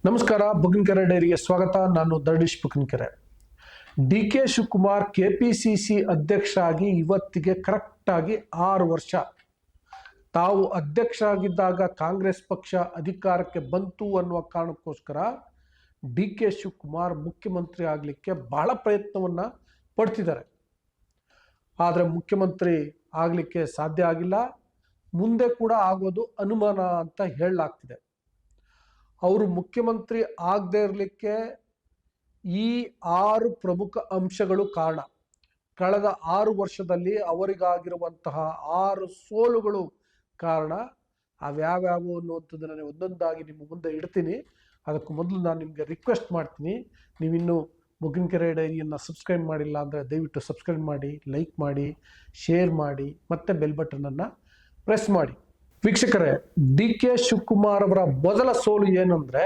ನಮಸ್ಕಾರ. ಬುಕ್ಕಿನಕೆರೆ ಡೈರಿಗೆ ಸ್ವಾಗತ. ನಾನು ದಂಡೀಶ್ ಬುಕ್ಕಿನಕೆರೆ. ಡಿ.ಕೆ. ಶಿವಕುಮಾರ್ ಕೆಪಿಸಿಸಿ ಅಧ್ಯಕ್ಷ ಆಗಿ ಇವತ್ತಿಗೆ ಕರೆಕ್ಟಾಗಿ 6 ವರ್ಷ. ತಾವು ಅಧ್ಯಕ್ಷ ಆಗಿದ್ದಾಗ ಕಾಂಗ್ರೆಸ್ ಪಕ್ಷ ಅಧಿಕಾರಕ್ಕೆ ಬಂತು ಅನ್ನುವ ಕಾರಣಕ್ಕೋಸ್ಕರ ಡಿ.ಕೆ. ಶಿವಕುಮಾರ್ ಮುಖ್ಯಮಂತ್ರಿ ಆಗಲಿಕ್ಕೆ ಬಹಳ ಪ್ರಯತ್ನವನ್ನು ಪಡ್ತಿದ್ದಾರೆ. ಆದರೆ ಮುಖ್ಯಮಂತ್ರಿ ಆಗಲಿಕ್ಕೆ ಸಾಧ್ಯ ಆಗಿಲ್ಲ. ಮುಂದೆ ಕೂಡ ಆಗೋದು ಅನುಮಾನ ಅಂತ ಹೇಳಲಾಗ್ತಿದೆ. ಅವರು ಮುಖ್ಯಮಂತ್ರಿ ಆಗದೆ ಇರಲಿಕ್ಕೆ ಈ 6 ಪ್ರಮುಖ ಅಂಶಗಳು ಕಾರಣ. ಕಳೆದ 6 ವರ್ಷದಲ್ಲಿ ಅವರಿಗಾಗಿರುವಂತಹ 6 ಸೋಲುಗಳು ಕಾರಣ. ಅವ್ಯಾವ್ಯಾವು ಅನ್ನುವಂಥದ್ದನ್ನು ಒಂದೊಂದಾಗಿ ನಿಮ್ಮ ಮುಂದೆ ಇಡ್ತೀನಿ. ಅದಕ್ಕೂ ಮೊದಲು ನಾನು ನಿಮಗೆ ರಿಕ್ವೆಸ್ಟ್ ಮಾಡ್ತೀನಿ, ನೀವಿನ್ನೂ ಬುಕ್ಕಿನಕೆರೆ ಡೈರಿಯನ್ನು ಸಬ್ಸ್ಕ್ರೈಬ್ ಮಾಡಿಲ್ಲ ಅಂದರೆ ದಯವಿಟ್ಟು ಸಬ್ಸ್ಕ್ರೈಬ್ ಮಾಡಿ, ಲೈಕ್ ಮಾಡಿ, ಶೇರ್ ಮಾಡಿ, ಮತ್ತು ಬೆಲ್ ಬಟನನ್ನು ಪ್ರೆಸ್ ಮಾಡಿ. ವೀಕ್ಷಕರೇ, ಡಿ.ಕೆ. ಶಿವಕುಮಾರ್ ಅವರ ಮೊದಲ ಸೋಲು ಏನಂದ್ರೆ,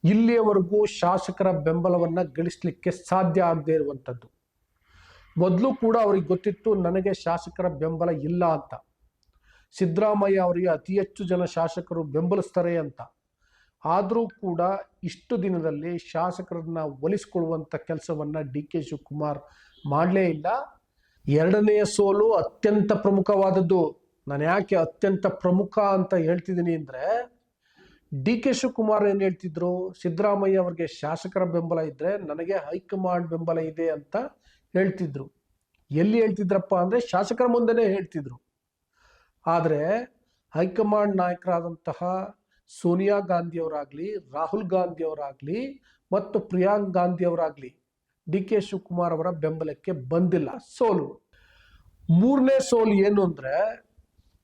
ಇಲ್ಲಿಯವರೆಗೂ ಶಾಸಕರ ಬೆಂಬಲವನ್ನು ಗಳಿಸಲಿಕ್ಕೆ ಸಾಧ್ಯ ಆಗದೆ ಇರುವಂಥದ್ದು. ಮೊದಲು ಕೂಡ ಅವ್ರಿಗೆ ಗೊತ್ತಿತ್ತು ನನಗೆ ಶಾಸಕರ ಬೆಂಬಲ ಇಲ್ಲ ಅಂತ. ಸಿದ್ದರಾಮಯ್ಯ ಅವರಿಗೆ ಅತಿ ಹೆಚ್ಚು ಜನ ಶಾಸಕರು ಬೆಂಬಲಿಸ್ತಾರೆ ಅಂತ. ಆದರೂ ಕೂಡ ಇಷ್ಟು ದಿನದಲ್ಲಿ ಶಾಸಕರನ್ನ ಒಲಿಸ್ಕೊಳ್ಳುವಂಥ ಕೆಲಸವನ್ನು ಡಿ.ಕೆ. ಶಿವಕುಮಾರ್ ಮಾಡಲೇ ಇಲ್ಲ. ಎರಡನೆಯ ಸೋಲು ಅತ್ಯಂತ ಪ್ರಮುಖವಾದದ್ದು. ನಾನು ಯಾಕೆ ಅತ್ಯಂತ ಪ್ರಮುಖ ಅಂತ ಹೇಳ್ತಿದ್ದೀನಿ ಅಂದರೆ, ಡಿ.ಕೆ. ಶಿವಕುಮಾರ್ ಏನು ಹೇಳ್ತಿದ್ರು, ಸಿದ್ದರಾಮಯ್ಯ ಅವರಿಗೆ ಶಾಸಕರ ಬೆಂಬಲ ಇದ್ದರೆ ನನಗೆ ಹೈಕಮಾಂಡ್ ಬೆಂಬಲ ಇದೆ ಅಂತ ಹೇಳ್ತಿದ್ರು. ಎಲ್ಲಿ ಹೇಳ್ತಿದ್ರಪ್ಪ ಅಂದರೆ ಶಾಸಕರ ಮುಂದೆನೇ ಹೇಳ್ತಿದ್ರು. ಆದರೆ ಹೈಕಮಾಂಡ್ ನಾಯಕರಾದಂತಹ ಸೋನಿಯಾ ಗಾಂಧಿಯವರಾಗಲಿ, ರಾಹುಲ್ ಗಾಂಧಿಯವರಾಗಲಿ ಮತ್ತು ಪ್ರಿಯಾಂಕ್ ಗಾಂಧಿಯವರಾಗಲಿ ಡಿ.ಕೆ. ಶಿವಕುಮಾರ್ ಅವರ ಬೆಂಬಲಕ್ಕೆ ಬಂದಿಲ್ಲ. ಸೋಲು. ಮೂರನೇ ಸೋಲು ಏನು ಅಂದರೆ,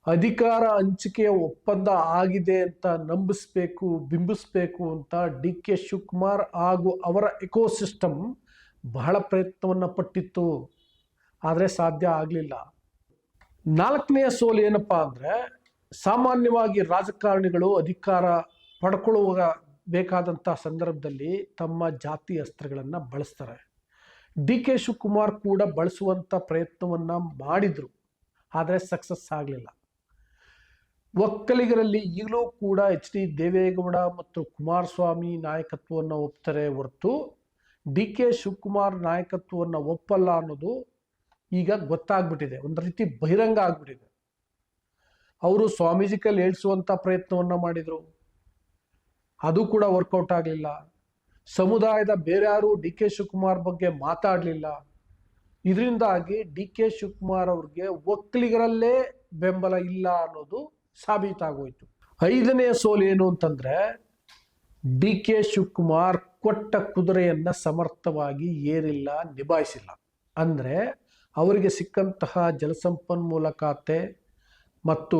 ಅಧಿಕಾರ ಹಂಚಿಕೆಯ ಒಪ್ಪಂದ ಆಗಿದೆ ಅಂತ ನಂಬಿಸ್ಬೇಕು, ಬಿಂಬಿಸ್ಬೇಕು ಅಂತ ಡಿ.ಕೆ. ಶಿವಕುಮಾರ್ ಹಾಗೂ ಅವರ ಎಕೋಸಿಸ್ಟಮ್ ಬಹಳ ಪ್ರಯತ್ನವನ್ನು ಪಟ್ಟಿತ್ತು. ಆದರೆ ಸಾಧ್ಯ ಆಗಲಿಲ್ಲ. ನಾಲ್ಕನೆಯ ಸೋಲು ಏನಪ್ಪಾ ಅಂದರೆ, ಸಾಮಾನ್ಯವಾಗಿ ರಾಜಕಾರಣಿಗಳು ಅಧಿಕಾರ ಪಡ್ಕೊಳ್ಳುವ ಬೇಕಾದಂಥ ಸಂದರ್ಭದಲ್ಲಿ ತಮ್ಮ ಜಾತಿ ಅಸ್ತ್ರಗಳನ್ನು ಬಳಸ್ತಾರೆ. ಡಿ.ಕೆ. ಶಿವಕುಮಾರ್ ಕೂಡ ಬಳಸುವಂಥ ಪ್ರಯತ್ನವನ್ನು ಮಾಡಿದರು, ಆದರೆ ಸಕ್ಸಸ್ ಆಗಲಿಲ್ಲ. ಒಕ್ಕಲಿಗರಲ್ಲಿ ಈಗಲೂ ಕೂಡ ಎಚ್.ಡಿ. ದೇವೇಗೌಡ ಮತ್ತು ಕುಮಾರಸ್ವಾಮಿ ನಾಯಕತ್ವವನ್ನು ಒಪ್ತಾರೆ ಹೊರತು ಡಿ.ಕೆ. ಶಿವಕುಮಾರ್ ನಾಯಕತ್ವವನ್ನು ಒಪ್ಪಲ್ಲ ಅನ್ನೋದು ಈಗ ಗೊತ್ತಾಗ್ಬಿಟ್ಟಿದೆ. ಒಂದು ರೀತಿ ಬಹಿರಂಗ ಆಗ್ಬಿಟ್ಟಿದೆ. ಅವರು ಸ್ವಾಮೀಜಿ ಕೈಲಿ ಹೇಳ್ಸುವಂಥ ಪ್ರಯತ್ನವನ್ನು ಮಾಡಿದರು, ಅದು ಕೂಡ ವರ್ಕೌಟ್ ಆಗಲಿಲ್ಲ. ಸಮುದಾಯದ ಬೇರೆ ಯಾರು ಡಿ.ಕೆ. ಶಿವಕುಮಾರ್ ಬಗ್ಗೆ ಮಾತಾಡಲಿಲ್ಲ. ಇದರಿಂದಾಗಿ ಡಿ.ಕೆ. ಶಿವಕುಮಾರ್ ಅವ್ರಿಗೆ ಒಕ್ಕಲಿಗರಲ್ಲೇ ಬೆಂಬಲ ಇಲ್ಲ ಅನ್ನೋದು ಸಾಬೀತಾಗೋಯ್ತು. ಐದನೆಯ ಸೋಲು ಏನು ಅಂತಂದ್ರೆ, ಡಿ.ಕೆ. ಶಿವಕುಮಾರ್ ಕೊಟ್ಟ ಕುದುರೆಯನ್ನ ಸಮರ್ಥವಾಗಿ ಏರಿಲ್ಲ, ನಿಭಾಯಿಸಿಲ್ಲ. ಅಂದರೆ ಅವರಿಗೆ ಸಿಕ್ಕಂತಹ ಜಲಸಂಪನ್ಮೂಲ ಖಾತೆ ಮತ್ತು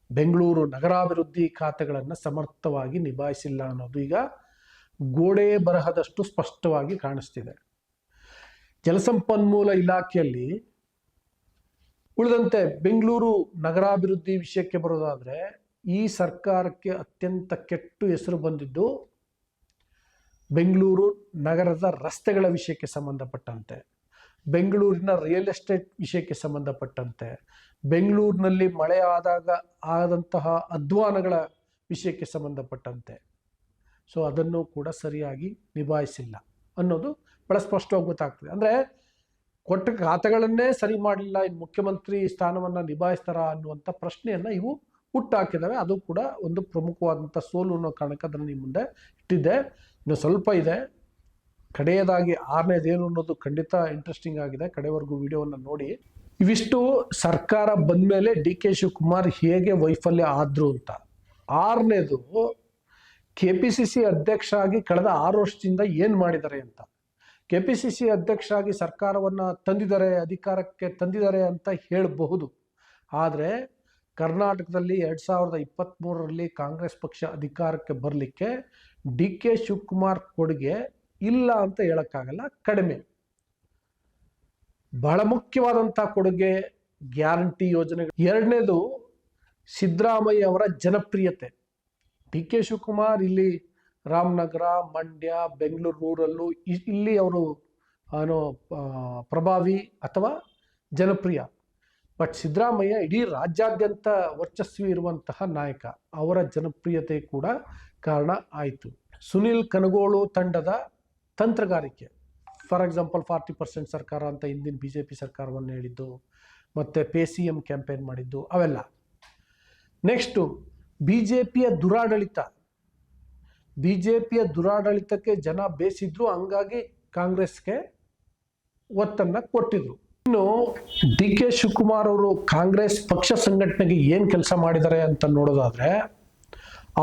ಬೆಂಗಳೂರು ನಗರಾಭಿವೃದ್ಧಿ ಖಾತೆಗಳನ್ನು ಸಮರ್ಥವಾಗಿ ನಿಭಾಯಿಸಿಲ್ಲ ಅನ್ನೋದು ಈಗ ಗೋಡೆ ಬರಹದಷ್ಟು ಸ್ಪಷ್ಟವಾಗಿ ಕಾಣಿಸ್ತಿದೆ. ಜಲಸಂಪನ್ಮೂಲ ಇಲಾಖೆಯಲ್ಲಿ ಉಳಿದಂತೆ ಬೆಂಗಳೂರು ನಗರಾಭಿವೃದ್ಧಿ ವಿಷಯಕ್ಕೆ ಬರೋದಾದರೆ, ಈ ಸರ್ಕಾರಕ್ಕೆ ಅತ್ಯಂತ ಕೆಟ್ಟು ಹೆಸರು ಬಂದಿದ್ದು ಬೆಂಗಳೂರು ನಗರದ ರಸ್ತೆಗಳ ವಿಷಯಕ್ಕೆ ಸಂಬಂಧಪಟ್ಟಂತೆ, ಬೆಂಗಳೂರಿನ ರಿಯಲ್ ಎಸ್ಟೇಟ್ ವಿಷಯಕ್ಕೆ ಸಂಬಂಧಪಟ್ಟಂತೆ, ಬೆಂಗಳೂರಿನಲ್ಲಿ ಮಳೆ ಆದಾಗ ಆದಂತಹ ಅಧ್ವಾನಗಳ ವಿಷಯಕ್ಕೆ ಸಂಬಂಧಪಟ್ಟಂತೆ. ಸೊ ಅದನ್ನು ಕೂಡ ಸರಿಯಾಗಿ ನಿಭಾಯಿಸಿಲ್ಲ ಅನ್ನೋದು ಬಹಳ ಸ್ಪಷ್ಟವಾಗಿ ಗೊತ್ತಾಗ್ತದೆ. ಅಂದರೆ ಕೊಟ್ಟ ಖಾತೆಗಳನ್ನೇ ಸರಿ ಮಾಡಲಿಲ್ಲ, ಇನ್ನು ಮುಖ್ಯಮಂತ್ರಿ ಸ್ಥಾನವನ್ನು ನಿಭಾಯಿಸ್ತಾರ ಅನ್ನುವಂಥ ಪ್ರಶ್ನೆಯನ್ನು ಇವು ಹುಟ್ಟಾಕಿದ್ದಾವೆ. ಅದು ಕೂಡ ಒಂದು ಪ್ರಮುಖವಾದಂಥ ಸೋಲು ಅನ್ನೋ ಕಾರಣಕ್ಕೆ ಅದನ್ನು ನಿಮ್ಮ ಮುಂದೆ ಇಟ್ಟಿದ್ದೆ. ಇನ್ನು ಸ್ವಲ್ಪ ಇದೆ. ಕಡೆಯದಾಗಿ 6ನೇದೇನು ಅನ್ನೋದು ಖಂಡಿತ ಇಂಟ್ರೆಸ್ಟಿಂಗ್ ಆಗಿದೆ. ಕಡೆವರೆಗೂ ವಿಡಿಯೋವನ್ನು ನೋಡಿ. ಇವಿಷ್ಟು ಸರ್ಕಾರ ಬಂದ ಮೇಲೆ ಡಿ.ಕೆ. ಶಿವಕುಮಾರ್ ಹೇಗೆ ವೈಫಲ್ಯ ಆದರು ಅಂತ. 6ನೇದು, ಕೆಪಿಸಿಸಿ ಅಧ್ಯಕ್ಷ ಆಗಿ ಕಳೆದ 6 ವರ್ಷದಿಂದ ಏನು ಮಾಡಿದ್ದಾರೆ ಅಂತ. ಕೆಪಿಸಿಸಿ ಅಧ್ಯಕ್ಷ ಆಗಿ ಸರ್ಕಾರವನ್ನು ತಂದಿದ್ದಾರೆ, ಅಧಿಕಾರಕ್ಕೆ ತಂದಿದ್ದಾರೆ ಅಂತ ಹೇಳಬಹುದು. ಆದರೆ ಕರ್ನಾಟಕದಲ್ಲಿ 2023ರಲ್ಲಿ ಕಾಂಗ್ರೆಸ್ ಪಕ್ಷ ಅಧಿಕಾರಕ್ಕೆ ಬರಲಿಕ್ಕೆ ಡಿ.ಕೆ. ಶಿವಕುಮಾರ್ ಕೊಡುಗೆ ಇಲ್ಲ ಅಂತ ಹೇಳೋಕ್ಕಾಗಲ್ಲ, ಕಡಿಮೆ. ಬಹಳ ಮುಖ್ಯವಾದಂಥ ಕೊಡುಗೆ ಗ್ಯಾರಂಟಿ ಯೋಜನೆಗಳು. 2ನೇದು ಸಿದ್ದರಾಮಯ್ಯ ಅವರ ಜನಪ್ರಿಯತೆ. ಡಿ.ಕೆ. ಶಿವಕುಮಾರ್ ಇಲ್ಲಿ ರಾಮನಗರ, ಮಂಡ್ಯ, ಬೆಂಗಳೂರು ರೂರಲ್ಲು ಇಲ್ಲಿ ಅವರು ಪ್ರಭಾವಿ ಅಥವಾ ಜನಪ್ರಿಯ. ಬಟ್ ಸಿದ್ದರಾಮಯ್ಯ ಇಡೀ ರಾಜ್ಯಾದ್ಯಂತ ವರ್ಚಸ್ವಿ ಇರುವಂತಹ ನಾಯಕ, ಅವರ ಜನಪ್ರಿಯತೆ ಕೂಡ ಕಾರಣ ಆಯಿತು. ಸುನಿಲ್ ಕನಗೋಳು ತಂಡದ ತಂತ್ರಗಾರಿಕೆ, ಫಾರ್ ಎಕ್ಸಾಂಪಲ್ 40% ಸರ್ಕಾರ ಅಂತ ಹಿಂದಿನ BJP ಸರ್ಕಾರವನ್ನು ಹೇಳಿದ್ದು, ಮತ್ತು PCM ಕ್ಯಾಂಪೇನ್ ಮಾಡಿದ್ದು, ಅವೆಲ್ಲ. ನೆಕ್ಸ್ಟು BJPಯ ದುರಾಡಳಿತಕ್ಕೆ ಜನ ಬೇಸಿದ್ರು, ಹಂಗಾಗಿ ಕಾಂಗ್ರೆಸ್ಗೆ ಒತ್ತನ್ನು ಕೊಟ್ಟಿದ್ರು. ಇನ್ನು DK ಶಿವಕುಮಾರ್ ಅವರು ಕಾಂಗ್ರೆಸ್ ಪಕ್ಷ ಸಂಘಟನೆಗೆ ಏನು ಕೆಲಸ ಮಾಡಿದ್ದಾರೆ ಅಂತ ನೋಡೋದಾದ್ರೆ,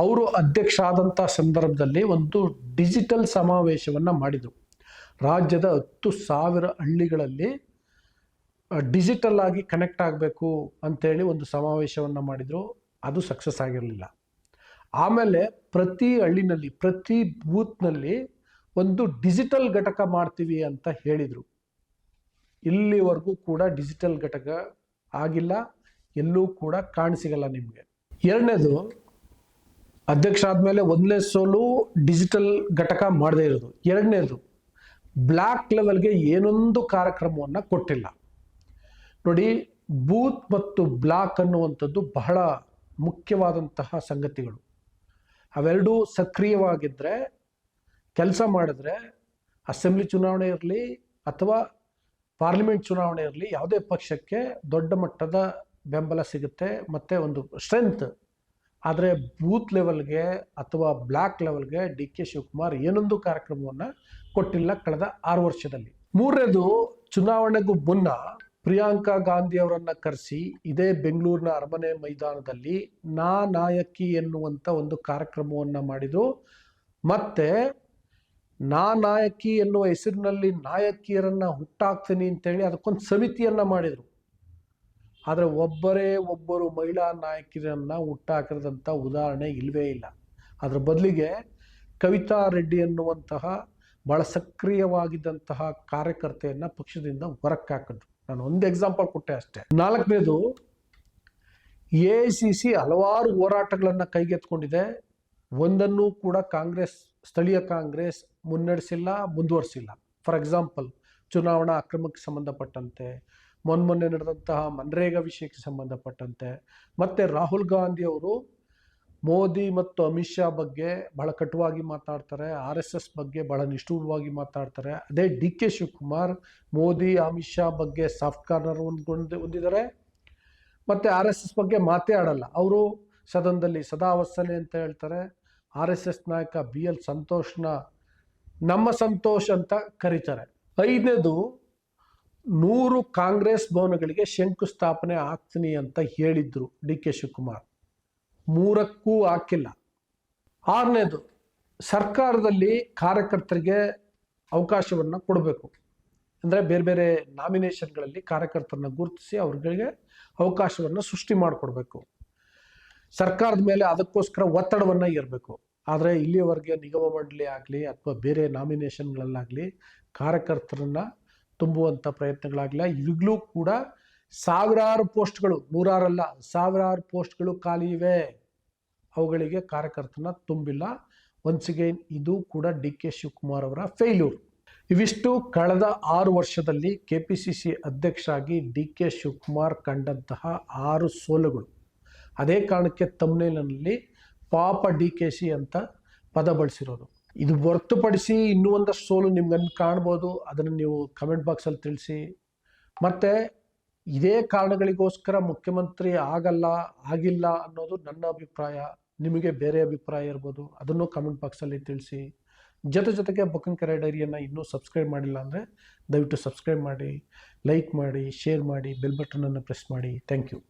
ಅವರು ಅಧ್ಯಕ್ಷ ಆದಂಥ ಸಂದರ್ಭದಲ್ಲಿ ಒಂದು ಡಿಜಿಟಲ್ ಸಮಾವೇಶವನ್ನು ಮಾಡಿದರು. ರಾಜ್ಯದ 10,000 ಹಳ್ಳಿಗಳಲ್ಲಿ ಡಿಜಿಟಲ್ ಆಗಿ ಕನೆಕ್ಟ್ ಆಗಬೇಕು ಅಂತೇಳಿ ಒಂದು ಸಮಾವೇಶವನ್ನು ಮಾಡಿದರು. ಅದು ಸಕ್ಸಸ್ ಆಗಿರಲಿಲ್ಲ. ಆಮೇಲೆ ಪ್ರತಿ ಹಳ್ಳಿನಲ್ಲಿ, ಪ್ರತಿ ಬೂತ್ನಲ್ಲಿ ಒಂದು ಡಿಜಿಟಲ್ ಘಟಕ ಮಾಡ್ತೀವಿ ಅಂತ ಹೇಳಿದರು. ಇಲ್ಲಿವರೆಗೂ ಕೂಡ ಡಿಜಿಟಲ್ ಘಟಕ ಆಗಿಲ್ಲ, ಎಲ್ಲೂ ಕೂಡ ಕಾಣಸಿಗಲ್ಲ ನಿಮಗೆ. ಎರಡನೇದು, ಅಧ್ಯಕ್ಷ ಆದಮೇಲೆ 1ನೇ ಸೋಲು ಡಿಜಿಟಲ್ ಘಟಕ ಮಾಡದೇ ಇರೋದು. ಎರಡನೇದು, ಬ್ಲ್ಯಾಕ್ ಲೆವೆಲ್ಗೆ ಏನೊಂದು ಕಾರ್ಯಕ್ರಮವನ್ನು ಕೊಟ್ಟಿಲ್ಲ. ನೋಡಿ, ಬೂತ್ ಮತ್ತು ಬ್ಲಾಕ್ ಅನ್ನುವಂಥದ್ದು ಬಹಳ ಮುಖ್ಯವಾದಂತಹ ಸಂಗತಿಗಳು. ಅವೆರಡೂ ಸಕ್ರಿಯವಾಗಿದ್ದರೆ, ಕೆಲಸ ಮಾಡಿದ್ರೆ, ಅಸೆಂಬ್ಲಿ ಚುನಾವಣೆ ಇರಲಿ ಅಥವಾ ಪಾರ್ಲಿಮೆಂಟ್ ಚುನಾವಣೆ ಇರಲಿ, ಯಾವುದೇ ಪಕ್ಷಕ್ಕೆ ದೊಡ್ಡ ಮಟ್ಟದ ಬೆಂಬಲ ಸಿಗುತ್ತೆ ಮತ್ತು ಒಂದು ಸ್ಟ್ರೆಂತ್. ಆದರೆ ಬೂತ್ ಲೆವೆಲ್ಗೆ ಅಥವಾ ಬ್ಲ್ಯಾಕ್ ಲೆವೆಲ್ಗೆ DK ಶಿವಕುಮಾರ್ ಏನೊಂದು ಕಾರ್ಯಕ್ರಮವನ್ನು ಕೊಟ್ಟಿಲ್ಲ ಕಳೆದ 6 ವರ್ಷದಲ್ಲಿ. ಮೂರನೇದು, ಚುನಾವಣೆಗೂ ಮುನ್ನ ಪ್ರಿಯಾಂಕಾ ಗಾಂಧಿ ಅವರನ್ನು ಕರೆಸಿ ಇದೇ ಬೆಂಗಳೂರಿನ ಅರಮನೆ ಮೈದಾನದಲ್ಲಿ ನಾ ನಾಯಕಿ ಎನ್ನುವಂಥ ಒಂದು ಕಾರ್ಯಕ್ರಮವನ್ನು ಮಾಡಿದರು. ಮತ್ತು ನಾ ನಾಯಕಿ ಎನ್ನುವ ಹೆಸರಿನಲ್ಲಿ ನಾಯಕಿಯರನ್ನು ಹುಟ್ಟಾಕ್ತೀನಿ ಅಂತೇಳಿ ಅದಕ್ಕೊಂದು ಸಮಿತಿಯನ್ನು ಮಾಡಿದರು. ಆದರೆ ಒಬ್ಬರು ಮಹಿಳಾ ನಾಯಕಿಯರನ್ನು ಹುಟ್ಟಾಕಿದಂಥ ಉದಾಹರಣೆ ಇಲ್ಲವೇ ಇಲ್ಲ. ಅದರ ಬದಲಿಗೆ ಕವಿತಾ ರೆಡ್ಡಿ ಎನ್ನುವಂತಹ ಭಾಳ ಸಕ್ರಿಯವಾಗಿದ್ದಂತಹ ಕಾರ್ಯಕರ್ತೆಯನ್ನು ಪಕ್ಷದಿಂದ ಹೊರಕ್ಕೆ ಹಾಕಿದ್ರು. ನಾನು ಒಂದು ಎಕ್ಸಾಂಪಲ್ ಕೊಟ್ಟೆ ಅಷ್ಟೇ. ನಾಲ್ಕನೇದು, AICC ಹಲವಾರು ಹೋರಾಟಗಳನ್ನು ಕೈಗೆತ್ಕೊಂಡಿದೆ. ಒಂದನ್ನು ಕೂಡ ಸ್ಥಳೀಯ ಕಾಂಗ್ರೆಸ್ ಮುನ್ನಡೆಸಿಲ್ಲ, ಮುಂದುವರಿಸಿಲ್ಲ. ಫಾರ್ ಎಕ್ಸಾಂಪಲ್, ಚುನಾವಣಾ ಅಕ್ರಮಕ್ಕೆ ಸಂಬಂಧಪಟ್ಟಂತೆ, ಮೊನ್ನೆ ನಡೆದಂತಹ ಮನ್ರೇಗಾ ವಿಷಯಕ್ಕೆ ಸಂಬಂಧಪಟ್ಟಂತೆ, ಮತ್ತು ರಾಹುಲ್ ಗಾಂಧಿ ಅವರು ಮೋದಿ ಮತ್ತು ಅಮಿತ್ ಶಾ ಬಗ್ಗೆ ಬಹಳ ಕಟುವಾಗಿ ಮಾತಾಡ್ತಾರೆ, RSS ಬಗ್ಗೆ ಬಹಳ ನಿಷ್ಠೂರವಾಗಿ ಮಾತಾಡ್ತಾರೆ. ಅದೇ DK ಶಿವಕುಮಾರ್ ಮೋದಿ ಅಮಿತ್ ಶಾ ಬಗ್ಗೆ ಸಾಫ್ಟ್ ಕಾರ್ನರ್ ಹೊಂದಿದ್ದಾರೆ, ಮತ್ತು RSS ಬಗ್ಗೆ ಮಾತೇ ಆಡಲ್ಲ. ಅವರು ಸದನದಲ್ಲಿ ಸದಾ ವತ್ಸಲೆ ಅಂತ ಹೇಳ್ತಾರೆ. RSS ನಾಯಕ BL ಸಂತೋಷ್ನ ನಮ್ಮ ಸಂತೋಷ್ ಅಂತ ಕರೀತಾರೆ. ಐದನೇದು, 100 ಕಾಂಗ್ರೆಸ್ ಭವನಗಳಿಗೆ ಶಂಕುಸ್ಥಾಪನೆ ಆಗ್ತೀನಿ ಅಂತ ಹೇಳಿದ್ರು DK ಶಿವಕುಮಾರ್, 3ಕ್ಕೂ ಹಾಕಿಲ್ಲ. ಆರನೇದು, ಸರ್ಕಾರದಲ್ಲಿ ಕಾರ್ಯಕರ್ತರಿಗೆ ಅವಕಾಶವನ್ನು ಕೊಡಬೇಕು. ಅಂದರೆ ಬೇರೆ ಬೇರೆ ನಾಮಿನೇಷನ್ಗಳಲ್ಲಿ ಕಾರ್ಯಕರ್ತರನ್ನ ಗುರುತಿಸಿ ಅವ್ರಿಗೆ ಅವಕಾಶವನ್ನು ಸೃಷ್ಟಿ ಮಾಡಿಕೊಡ್ಬೇಕು. ಸರ್ಕಾರದ ಮೇಲೆ ಅದಕ್ಕೋಸ್ಕರ ಒತ್ತಡವನ್ನು ಇರಬೇಕು. ಆದರೆ ಇಲ್ಲಿಯವರೆಗೆ ನಿಗಮ ಮಂಡಳಿ ಆಗಲಿ ಅಥವಾ ಬೇರೆ ನಾಮಿನೇಷನ್ಗಳಲ್ಲಾಗಲಿ ಕಾರ್ಯಕರ್ತರನ್ನು ತುಂಬುವಂಥ ಪ್ರಯತ್ನಗಳಾಗಲಿಲ್ಲ. ಈಗಲೂ ಕೂಡ ಸಾವಿರಾರು ಪೋಸ್ಟ್ಗಳು, 100ರಲ್ಲ, ಸಾವಿರಾರು ಪೋಸ್ಟ್ಗಳು ಖಾಲಿ ಇವೆ. ಅವುಗಳಿಗೆ ಕಾರ್ಯಕರ್ತನ ತುಂಬಿಲ್ಲ. ಒನ್ಸ್ ಅಗೈನ್ ಇದು ಕೂಡ DK ಶಿವಕುಮಾರ್ ಅವರ ಫೇಲ್ಯೂರ್. ಇವಿಷ್ಟು ಕಳೆದ 6 ವರ್ಷದಲ್ಲಿ KPCC ಅಧ್ಯಕ್ಷ ಆಗಿ DK ಶಿವಕುಮಾರ್ ಕಂಡಂತಹ 6 ಸೋಲುಗಳು. ಅದೇ ಕಾರಣಕ್ಕೆ ತಮ್ನೇಲಿನಲ್ಲಿ ಪಾಪ DKC ಅಂತ ಪದ ಬಳಸಿರೋದು. ಇದು ಹೊರತುಪಡಿಸಿ ಇನ್ನೂ ಒಂದಷ್ಟು ಸೋಲು ನಿಮ್ಗೆ ಕಾಣ್ಬೋದು. ಅದನ್ನು ನೀವು ಕಮೆಂಟ್ ಬಾಕ್ಸಲ್ಲಿ ತಿಳಿಸಿ. ಮತ್ತು ಇದೇ ಕಾರಣಗಳಿಗೋಸ್ಕರ ಮುಖ್ಯಮಂತ್ರಿ ಆಗಿಲ್ಲ ಅನ್ನೋದು ನನ್ನ ಅಭಿಪ್ರಾಯ. ನಿಮಗೆ ಬೇರೆ ಅಭಿಪ್ರಾಯ ಇರ್ಬೋದು, ಅದನ್ನು ಕಮೆಂಟ್ ಬಾಕ್ಸಲ್ಲಿ ತಿಳಿಸಿ. ಜೊತೆಗೆ ಬಕ್ಕನ್ ಡೈರಿಯನ್ನು ಇನ್ನೂ ಸಬ್ಸ್ಕ್ರೈಬ್ ಮಾಡಿಲ್ಲ ಅಂದರೆ ದಯವಿಟ್ಟು ಸಬ್ಸ್ಕ್ರೈಬ್ ಮಾಡಿ, ಲೈಕ್ ಮಾಡಿ, ಶೇರ್ ಮಾಡಿ, ಬೆಲ್ ಬಟನನ್ನು ಪ್ರೆಸ್ ಮಾಡಿ. Thank you.